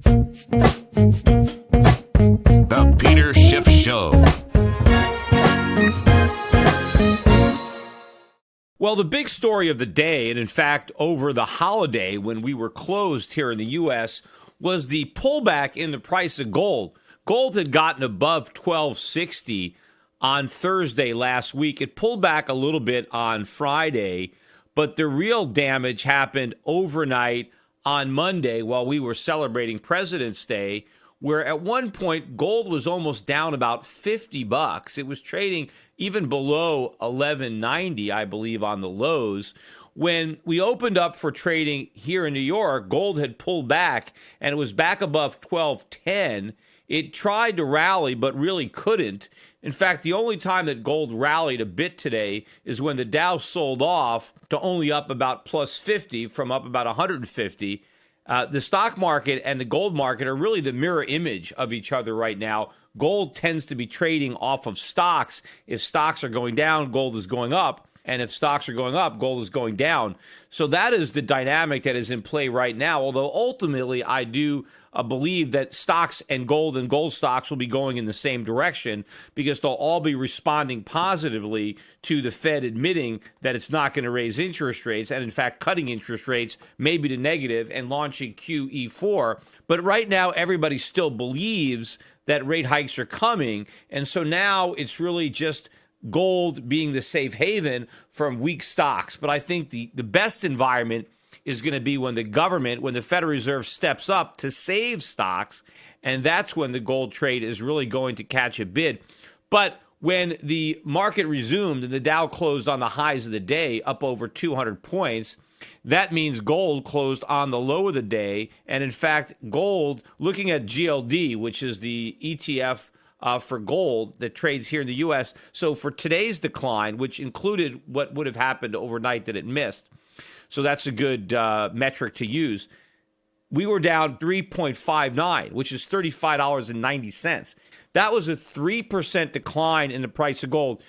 The Peter Schiff Show. Well, the big story of the day, and in fact, over the holiday when we were closed here in the U.S., was the pullback in the price of gold. Gold had gotten above $12.60 on Thursday last week. It pulled back a little bit on Friday, but the real damage happened overnight on Monday while we were celebrating President's Day, where at one point gold was almost down about $50. It was trading even below $11.90, I believe, on the lows. When we opened up for trading here in New York, gold had pulled back and it was back above $12.10. It tried to rally, but really couldn't. In fact, the only time that gold rallied a bit today is when the Dow sold off to only up about plus 50 from up about 150. The stock market and the gold market are really the mirror image of each other right now. Gold tends to be trading off of stocks. If stocks are going down, gold is going up. And if stocks are going up, gold is going down. So that is the dynamic that is in play right now. Although ultimately, I do believe that stocks and gold stocks will be going in the same direction because they'll all be responding positively to the Fed admitting that it's not going to raise interest rates and, in fact, cutting interest rates maybe to negative and launching QE4. But right now, everybody still believes that rate hikes are coming. And so now it's really just gold being the safe haven from weak stocks. But I think the best environment is going to be when the Federal Reserve steps up to save stocks, and that's when the gold trade is really going to catch a bid. But when the market resumed and the Dow closed on the highs of the day, up over 200 points, that means gold closed on the low of the day. And in fact, gold, looking at GLD, which is the ETF for gold that trades here in the U.S. So for today's decline, which included what would have happened overnight that it missed, so that's a good metric to use, we were down 3.59, which is $35.90. That was a 3% decline in the price of gold.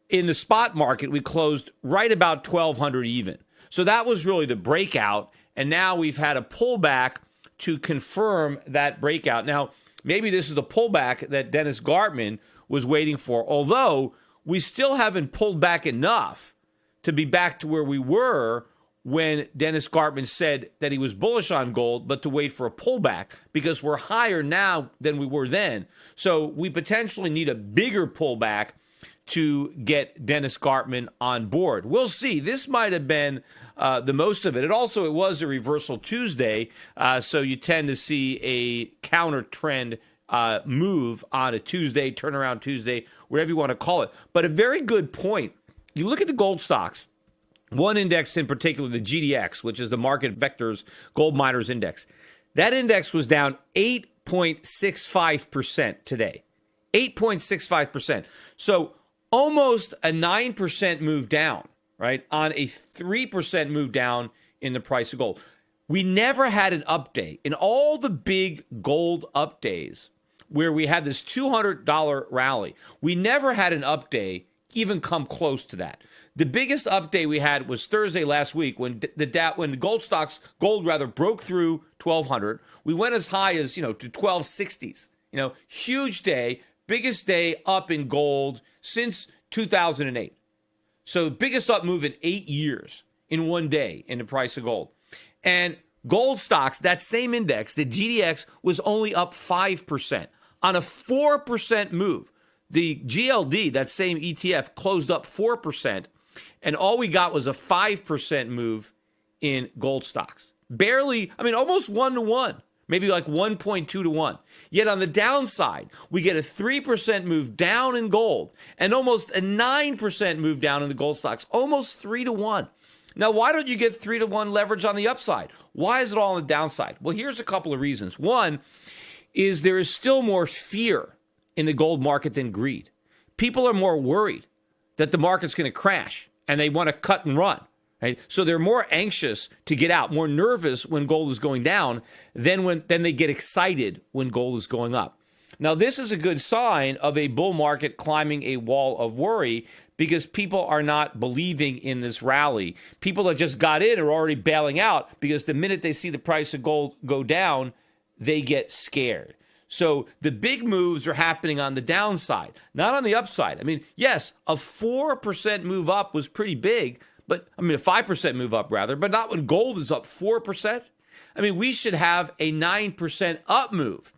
In the spot market, we closed right about 1,200 even. So that was really the breakout, and now we've had a pullback to confirm that breakout. Now, maybe this is the pullback that Dennis Gartman was waiting for, although we still haven't pulled back enough to be back to where we were when Dennis Gartman said that he was bullish on gold, but to wait for a pullback because we're higher now than we were then. So we potentially need a bigger pullback to get Dennis Gartman on board. We'll see. This might have been the most of it. It was a reversal Tuesday, so you tend to see a counter trend move on a Tuesday, turnaround Tuesday, whatever you want to call it. But a very good point. You look at the gold stocks. One index in particular, the GDX, which is the Market Vectors Gold Miners Index. That index was down 8.65% today. 8.65%. So almost a 9% move down, right, on a 3% move down in the price of gold. We never had an update in all the big gold up days where we had this $200 rally. We never had an update even come close to that. The biggest update we had was Thursday last week when the gold broke through 1,200. We went as high as, to 1260s. Huge day, biggest day up in gold since 2008. So biggest up move in 8 years in one day in the price of gold. And gold stocks, that same index, the GDX, was only up 5% on a 4% move. The GLD, that same ETF, closed up 4%, and all we got was a 5% move in gold stocks. Barely, almost 1-to-1, maybe like 1.2 to 1. Yet on the downside, we get a 3% move down in gold and almost a 9% move down in the gold stocks, almost 3-to-1. Now, why don't you get 3-to-1 leverage on the upside? Why is it all on the downside? Well, here's a couple of reasons. One is there is still more fear in the gold market than greed. People are more worried that the market's going to crash and they want to cut and run. Right? So they're more anxious to get out, more nervous when gold is going down than they get excited when gold is going up. Now, this is a good sign of a bull market climbing a wall of worry because people are not believing in this rally. People that just got in are already bailing out because the minute they see the price of gold go down, they get scared. So the big moves are happening on the downside, not on the upside. I mean, yes, a 4% move up was pretty big, but a 5% move up rather, but not when gold is up 4%. I mean, we should have a 9% up move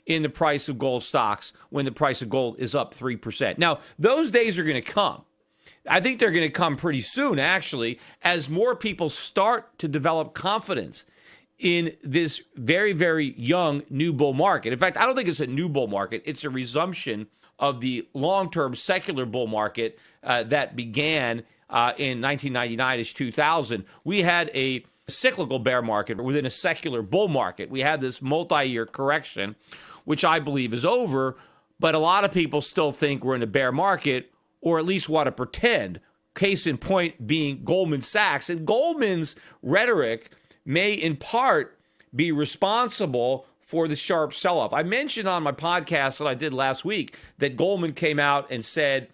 in the price of gold stocks when the price of gold is up 3%. Now, those days are going to come. I think they're going to come pretty soon, actually, as more people start to develop confidence in this very, very young new bull market. In fact, I don't think it's a new bull market. It's a resumption of the long-term secular bull market that began in 1999-ish, 2000. We had a cyclical bear market within a secular bull market. We had this multi-year correction, which I believe is over, but a lot of people still think we're in a bear market, or at least want to pretend. Case in point being Goldman Sachs. And Goldman's rhetoric may in part be responsible for the sharp sell-off. I mentioned on my podcast that I did last week that Goldman came out and said,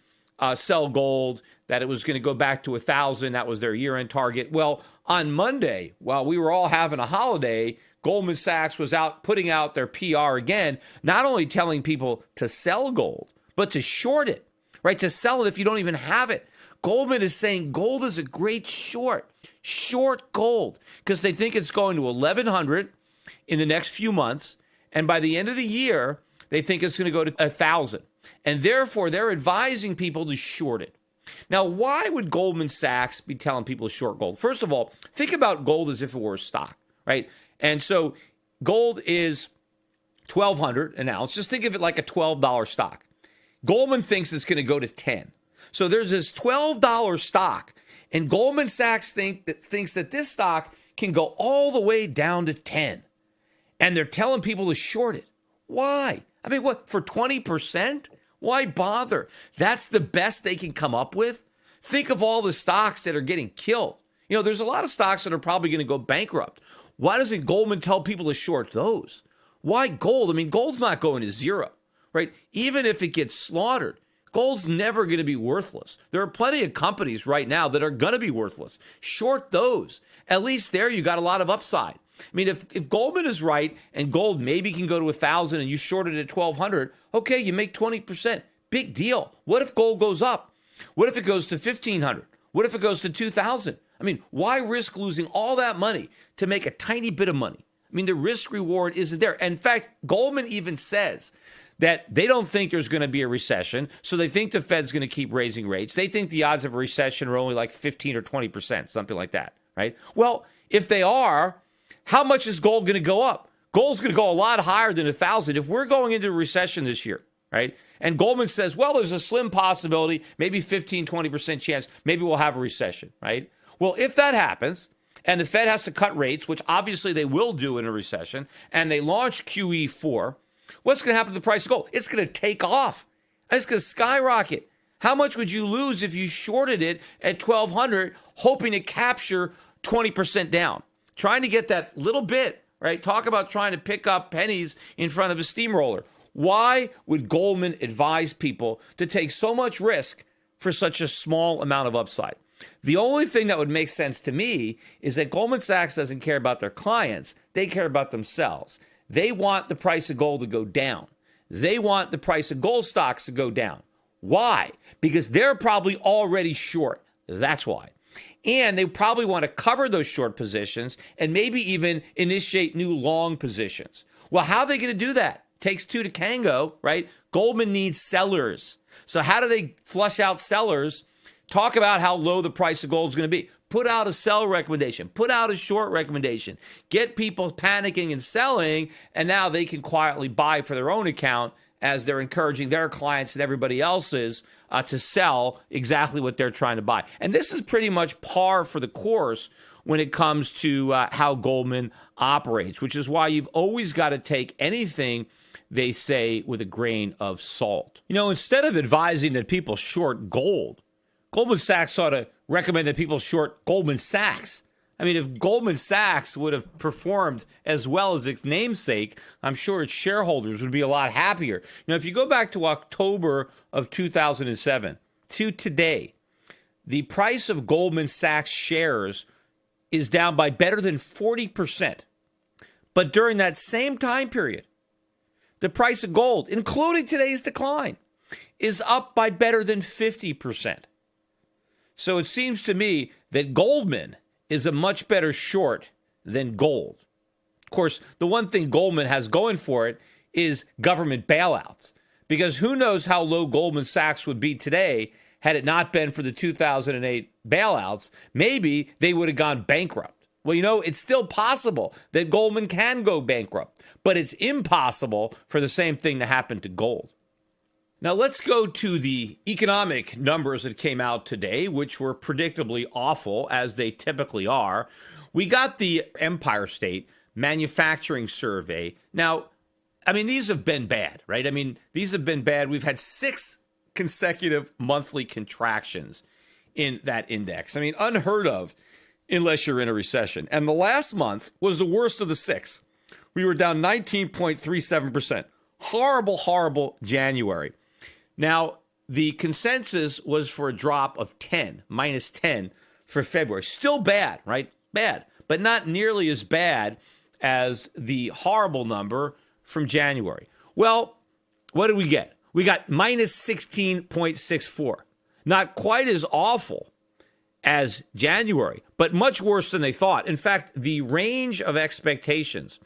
sell gold, that it was going to go back to 1,000. That was their year-end target. Well, on Monday, while we were all having a holiday, Goldman Sachs was out putting out their PR again, not only telling people to sell gold, but to short it, right? To sell it if you don't even have it. Goldman is saying gold is a great short. Short gold, because they think it's going to 1,100 in the next few months. And by the end of the year, they think it's going to go to 1,000. And therefore, they're advising people to short it. Now, why would Goldman Sachs be telling people to short gold? First of all, think about gold as if it were a stock, right? And so gold is 1,200 an ounce. Just think of it like a $12 stock. Goldman thinks it's going to go to 10. So there's this $12 stock, and Goldman Sachs thinks that this stock can go all the way down to 10. And they're telling people to short it. Why? I mean, what, for 20%? Why bother? That's the best they can come up with? Think of all the stocks that are getting killed. You know, there's a lot of stocks that are probably going to go bankrupt. Why doesn't Goldman tell people to short those? Why gold? I mean, gold's not going to zero, right? Even if it gets slaughtered, gold's never going to be worthless. There are plenty of companies right now that are going to be worthless. Short those. At least there you got a lot of upside. I mean, if Goldman is right and gold maybe can go to 1,000 and you short it at 1,200, okay, you make 20%. Big deal. What if gold goes up? What if it goes to 1,500? What if it goes to 2,000? I mean, why risk losing all that money to make a tiny bit of money? I mean, the risk reward isn't there. In fact, Goldman even says that they don't think there's going to be a recession, so they think the Fed's going to keep raising rates. They think the odds of a recession are only like 15 or 20%, something like that, right? Well, if they are, how much is gold going to go up? Gold's going to go a lot higher than 1,000. If we're going into a recession this year, right? And Goldman says, well, there's a slim possibility, maybe 15, 20% chance, maybe we'll have a recession, right? Well, if that happens, and the Fed has to cut rates, which obviously they will do in a recession, and they launch QE4, what's going to happen to the price of gold? It's going to take off. It's going to skyrocket. How much would you lose if you shorted it at 1,200, hoping to capture 20% down? Trying to get that little bit, right? Talk about trying to pick up pennies in front of a steamroller. Why would Goldman advise people to take so much risk for such a small amount of upside? The only thing that would make sense to me is that Goldman Sachs doesn't care about their clients. They care about themselves. They want the price of gold to go down. They want the price of gold stocks to go down. Why? Because they're probably already short. That's why. And they probably want to cover those short positions and maybe even initiate new long positions. Well, how are they going to do that? Takes two to tango, right? Goldman needs sellers. So how do they flush out sellers? Talk about how low the price of gold is going to be. Put out a sell recommendation. Put out a short recommendation. Get people panicking and selling, and now they can quietly buy for their own account as they're encouraging their clients and everybody else's to sell exactly what they're trying to buy. And this is pretty much par for the course when it comes to how Goldman operates, which is why you've always got to take anything they say with a grain of salt. You know, instead of advising that people short gold, Goldman Sachs ought to recommend that people short Goldman Sachs. I mean, if Goldman Sachs would have performed as well as its namesake, I'm sure its shareholders would be a lot happier. Now, if you go back to October of 2007 to today, the price of Goldman Sachs shares is down by better than 40%. But during that same time period, the price of gold, including today's decline, is up by better than 50%. So it seems to me that Goldman is a much better short than gold. Of course, the one thing Goldman has going for it is government bailouts, because who knows how low Goldman Sachs would be today had it not been for the 2008 bailouts. Maybe they would have gone bankrupt. Well, it's still possible that Goldman can go bankrupt, but it's impossible for the same thing to happen to gold. Now, let's go to the economic numbers that came out today, which were predictably awful, as they typically are. We got the Empire State Manufacturing Survey. Now, these have been bad, right? These have been bad. We've had 6 consecutive monthly contractions in that index. Unheard of unless you're in a recession. And the last month was the worst of the 6. We were down 19.37%. Horrible, horrible January. Now, the consensus was for a drop of minus 10 for February. Still bad, right? Bad, but not nearly as bad as the horrible number from January. Well, what did we get? We got minus 16.64. Not quite as awful as January, but much worse than they thought. In fact, the range of expectations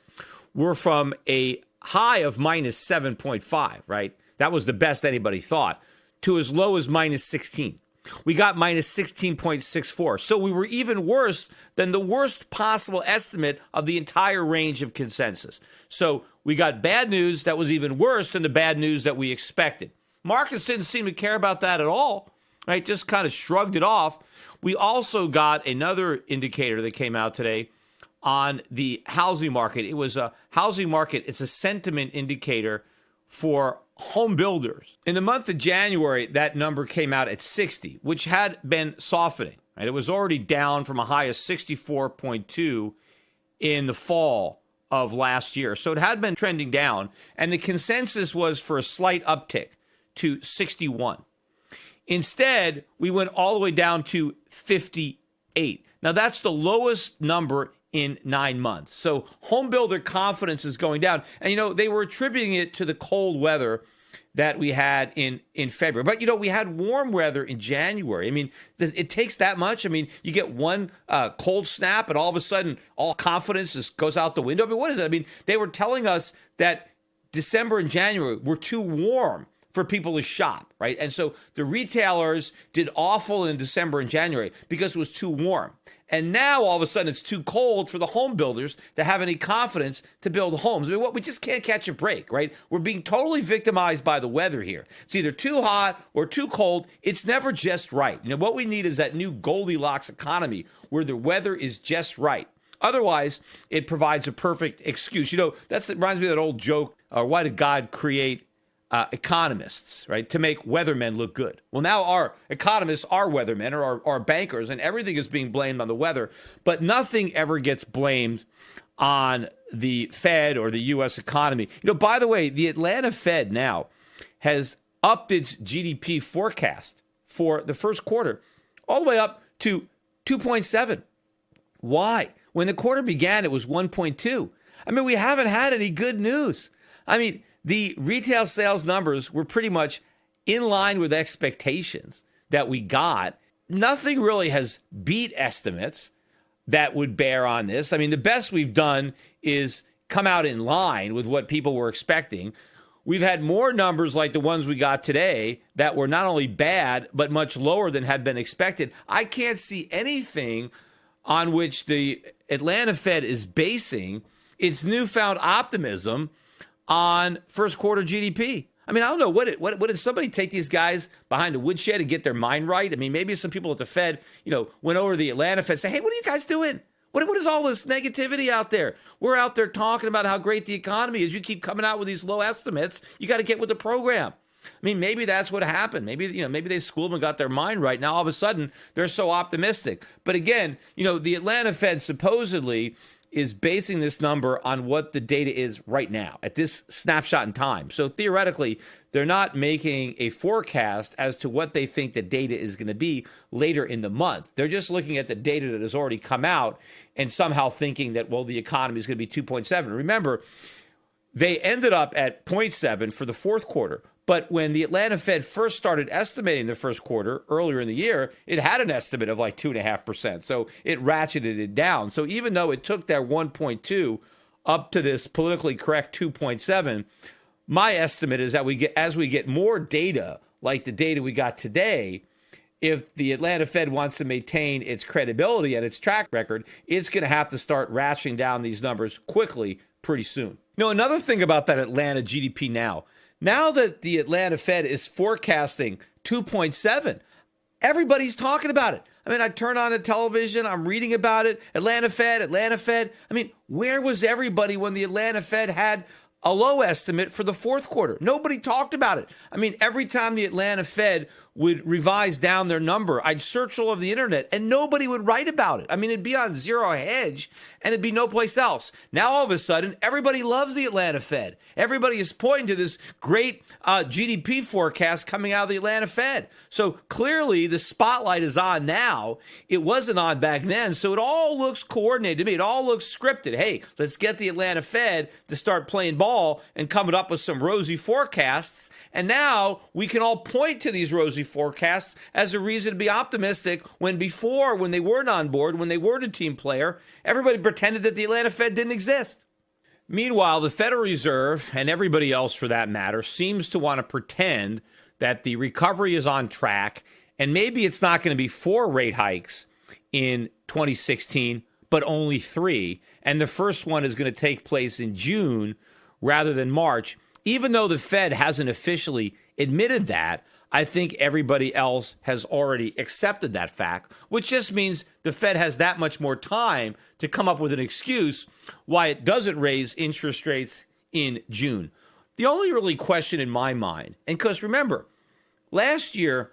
were from a high of minus 7.5, right? That was the best anybody thought, to as low as minus 16. We got minus 16.64. So we were even worse than the worst possible estimate of the entire range of consensus. So we got bad news that was even worse than the bad news that we expected. Markets didn't seem to care about that at all, right? Just kind of shrugged it off. We also got another indicator that came out today on the housing market. It was a housing market. It's a sentiment indicator for home builders. In the month of January, that number came out at 60, which had been softening. Right? It was already down from a high of 64.2 in the fall of last year. So it had been trending down, and the consensus was for a slight uptick to 61. Instead, we went all the way down to 58. Now, that's the lowest number in 9 months. So home builder confidence is going down. And, they were attributing it to the cold weather that we had in February. But, we had warm weather in January. It takes that much. You get one cold snap and all of a sudden all confidence just goes out the window. What is it? They were telling us that December and January were too warm for people to shop, right? And so the retailers did awful in December and January because it was too warm. And now all of a sudden it's too cold for the home builders to have any confidence to build homes. We just can't catch a break, right? We're being totally victimized by the weather here. It's either too hot or too cold. It's never just right. What we need is that new Goldilocks economy where the weather is just right. Otherwise, it provides a perfect excuse. That reminds me of that old joke, why did God create economists, right, to make weathermen look good? Well, now our economists are weathermen or are bankers, and everything is being blamed on the weather, but nothing ever gets blamed on the Fed or the U.S. economy. By the way, the Atlanta Fed now has upped its GDP forecast for the first quarter all the way up to 2.7. Why? When the quarter began, it was 1.2. We haven't had any good news. The retail sales numbers were pretty much in line with expectations that we got. Nothing really has beat estimates that would bear on this. The best we've done is come out in line with what people were expecting. We've had more numbers like the ones we got today that were not only bad, but much lower than had been expected. I can't see anything on which the Atlanta Fed is basing its newfound optimism on first quarter GDP. I don't know. What did somebody take these guys behind a woodshed and get their mind right? Maybe some people at the Fed, went over to the Atlanta Fed and say, hey, what are you guys doing? What is all this negativity out there? We're out there talking about how great the economy is. You keep coming out with these low estimates. You got to get with the program. Maybe that's what happened. Maybe they schooled them and got their mind right. Now, all of a sudden, they're so optimistic. But again, the Atlanta Fed supposedly is basing this number on what the data is right now at this snapshot in time. So theoretically, they're not making a forecast as to what they think the data is going to be later in the month. They're just looking at the data that has already come out and somehow thinking that, well, the economy is going to be 2.7. Remember, they ended up at 0.7 for the fourth quarter. But when the Atlanta Fed first started estimating the first quarter earlier in the year, it had an estimate of like 2.5%. So it ratcheted it down. So even though it took that 1.2 up to this politically correct 2.7, my estimate is that as we get more data, like the data we got today, if the Atlanta Fed wants to maintain its credibility and its track record, it's going to have to start ratcheting down these numbers quickly pretty soon. Another thing about that Atlanta GDP now that the Atlanta Fed is forecasting 2.7, everybody's talking about it. I mean, I turn on the television, I'm reading about it, Atlanta Fed. I mean, where was everybody when the Atlanta Fed had a low estimate for the fourth quarter? Nobody talked about it. I mean, every time the Atlanta Fed would revise down their number, I'd search all over the internet and nobody would write about it. I mean, it'd be on Zero Hedge and it'd be no place else. Now, all of a sudden, everybody loves the Atlanta Fed. Everybody is pointing to this great GDP forecast coming out of the Atlanta Fed. So clearly, the spotlight is on now. It wasn't on back then. So it all looks coordinated to me. It all looks scripted. Hey, let's get the Atlanta Fed to start playing ball and coming up with some rosy forecasts. And now we can all point to these rosy forecasts as a reason to be optimistic when before, when they weren't on board, when they weren't a team player, everybody pretended that the Atlanta Fed didn't exist. Meanwhile, the Federal Reserve, and everybody else for that matter, seems to want to pretend that the recovery is on track, and maybe it's not going to be 4 rate hikes in 2016, but only 3. And the first one is going to take place in June rather than March. Even though the Fed hasn't officially admitted that, I think everybody else has already accepted that fact, which just means the Fed has that much more time to come up with an excuse why it doesn't raise interest rates in June. The only really question in my mind, and because remember, last year,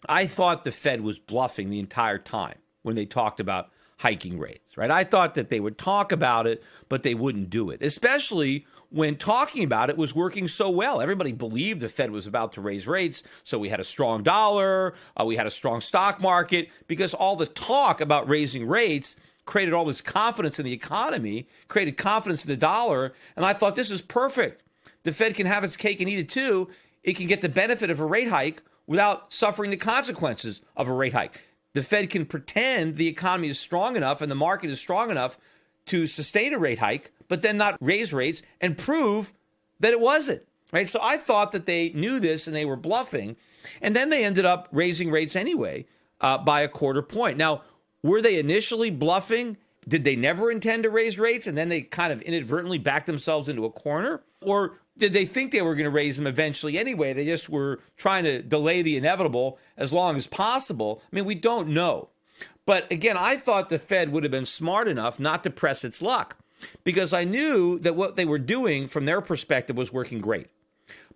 I thought the Fed was bluffing the entire time when they talked about hiking rates, right? I thought that they would talk about it, but they wouldn't do it, especially when talking about it was working so well. Everybody believed the Fed was about to raise rates, so we had a strong dollar, we had a strong stock market, because all the talk about raising rates created all this confidence in the economy, created confidence in the dollar, and I thought this is perfect. The Fed can have its cake and eat it too. It can get the benefit of a rate hike without suffering the consequences of a rate hike. The Fed can pretend the economy is strong enough and the market is strong enough to sustain a rate hike, but then not raise rates and prove that it wasn't, right? So I thought that they knew this and they were bluffing, and then they ended up raising rates anyway by a quarter point. Now, were they initially bluffing? Did they never intend to raise rates and then they kind of inadvertently backed themselves into a corner? Or did they think they were going to raise them eventually anyway? They just were trying to delay the inevitable as long as possible. I mean, we don't know. But again, I thought the Fed would have been smart enough not to press its luck, because I knew that what they were doing from their perspective was working great.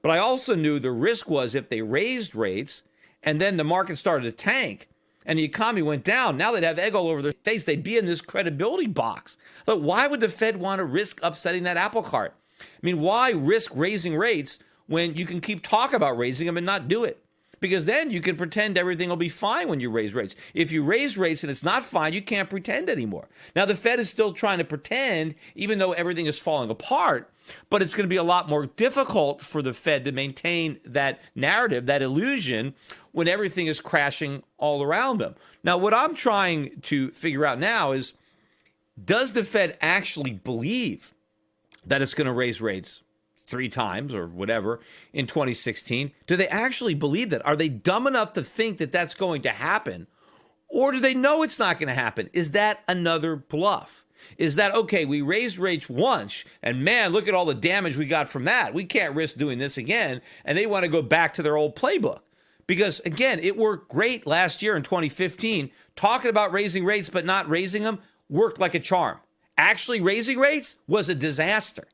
But I also knew the risk was if they raised rates and then the market started to tank and the economy went down, now they'd have egg all over their face. They'd be in this credibility box. But why would the Fed want to risk upsetting that apple cart? I mean, why risk raising rates when you can keep talking about raising them and not do it? Because then you can pretend everything will be fine when you raise rates. If you raise rates and it's not fine, you can't pretend anymore. Now, the Fed is still trying to pretend, even though everything is falling apart, but it's going to be a lot more difficult for the Fed to maintain that narrative, that illusion, when everything is crashing all around them. Now, what I'm trying to figure out now is, does the Fed actually believe that it's going to raise rates 3 times or whatever in 2016? Do they actually believe that? Are they dumb enough to think that that's going to happen? Or do they know it's not going to happen? Is that another bluff? Is that, okay, we raised rates once, and man, look at all the damage we got from that. We can't risk doing this again. And they want to go back to their old playbook. Because, again, it worked great last year in 2015. Talking about raising rates but not raising them worked like a charm. Actually raising rates was a disaster.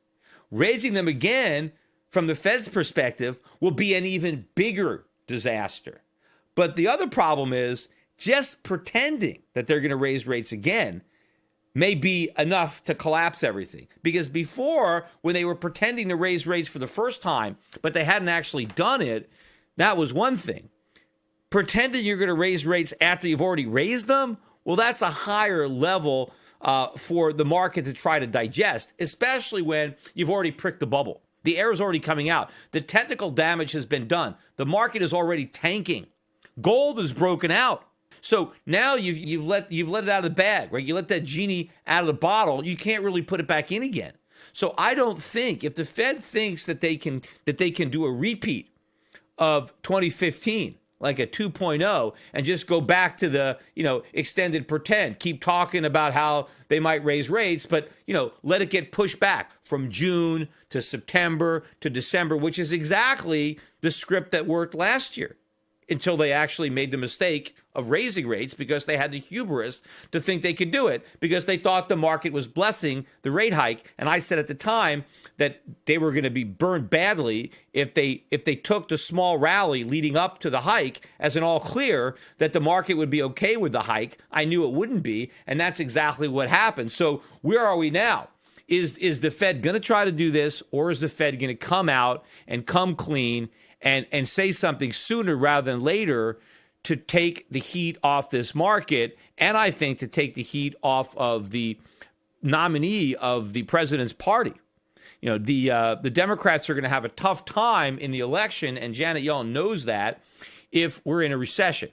Raising them again, from the Fed's perspective, will be an even bigger disaster. But the other problem is just pretending that they're going to raise rates again may be enough to collapse everything. Because before, when they were pretending to raise rates for the first time, but they hadn't actually done it, that was one thing. Pretending you're going to raise rates after you've already raised them, well, that's a higher level for the market to try to digest, especially when you've already pricked the bubble. The air is already coming out. The technical damage has been done. The market is already tanking. Gold is broken out. So now you've let it out of the bag, right? You let that genie out of the bottle. You can't really put it back in again. So I don't think, if the Fed thinks that they can do a repeat of 2015, like a 2.0, and just go back to the, extended pretend, keep talking about how they might raise rates, but, let it get pushed back from June to September to December, which is exactly the script that worked last year, until they actually made the mistake of raising rates because they had the hubris to think they could do it because they thought the market was blessing the rate hike. And I said at the time that they were going to be burned badly if they took the small rally leading up to the hike as an all clear, that the market would be okay with the hike. I knew it wouldn't be, and that's exactly what happened. So where are we now? Is the Fed going to try to do this, or is the Fed going to come out and come clean and say something sooner rather than later to take the heat off this market, and I think to take the heat off of the nominee of the president's party? The Democrats are going to have a tough time in the election, and Janet Yellen knows that, if we're in a recession.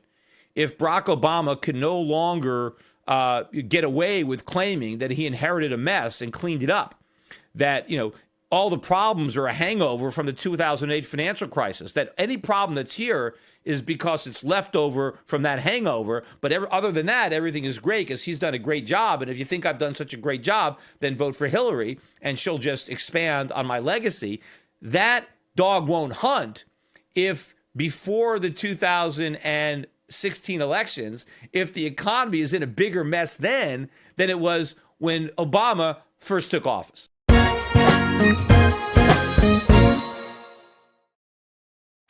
If Barack Obama can no longer get away with claiming that he inherited a mess and cleaned it up, that, all the problems are a hangover from the 2008 financial crisis, that any problem that's here is because it's leftover from that hangover. But other than that, everything is great because he's done a great job. And if you think I've done such a great job, then vote for Hillary and she'll just expand on my legacy. That dog won't hunt if before the 2016 elections, if the economy is in a bigger mess then than it was when Obama first took office.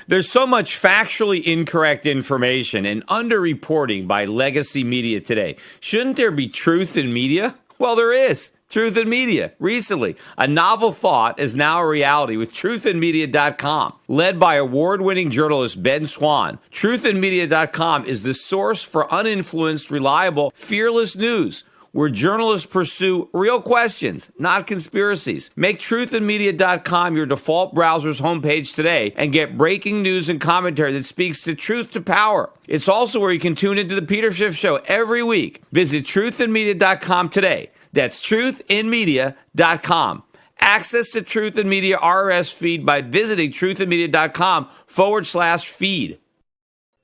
There's so much factually incorrect information and underreporting by legacy media today. Shouldn't there be truth in media? Well, there is. Truth in Media. Recently, a novel thought is now a reality with truthinmedia.com. Led by award-winning journalist Ben Swan, truthinmedia.com is the source for uninfluenced, reliable, fearless news, where journalists pursue real questions, not conspiracies. Make truthinmedia.com your default browser's homepage today and get breaking news and commentary that speaks the truth to power. It's also where you can tune into the Peter Schiff Show every week. Visit truthinmedia.com today. That's truthinmedia.com. Access to Truth in Media RSS feed by visiting truthinmedia.com/feed.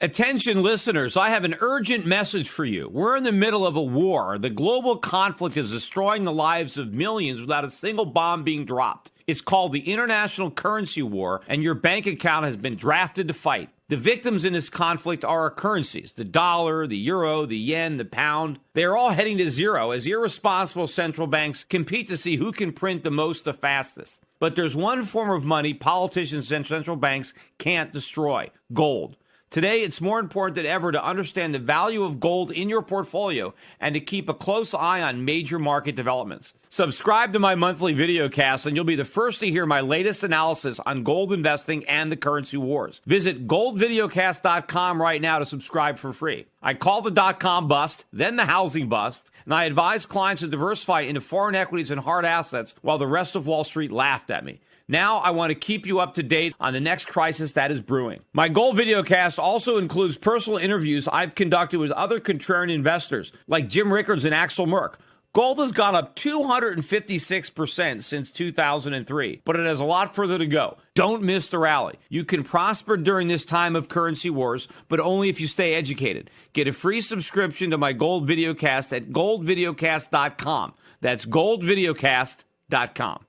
Attention listeners, I have an urgent message for you. We're in the middle of a war. The global conflict is destroying the lives of millions without a single bomb being dropped. It's called the International Currency War, and your bank account has been drafted to fight. The victims in this conflict are our currencies, the dollar, the euro, the yen, the pound. They are all heading to zero as irresponsible central banks compete to see who can print the most the fastest. But there's one form of money politicians and central banks can't destroy: gold. Today, it's more important than ever to understand the value of gold in your portfolio and to keep a close eye on major market developments. Subscribe to my monthly videocast and you'll be the first to hear my latest analysis on gold investing and the currency wars. Visit goldvideocast.com right now to subscribe for free. I call the dot-com bust, then the housing bust, and I advise clients to diversify into foreign equities and hard assets while the rest of Wall Street laughed at me. Now I want to keep you up to date on the next crisis that is brewing. My Gold Videocast also includes personal interviews I've conducted with other contrarian investors like Jim Rickards and Axel Merck. Gold has gone up 256% since 2003, but it has a lot further to go. Don't miss the rally. You can prosper during this time of currency wars, but only if you stay educated. Get a free subscription to my Gold Videocast at goldvideocast.com. That's goldvideocast.com.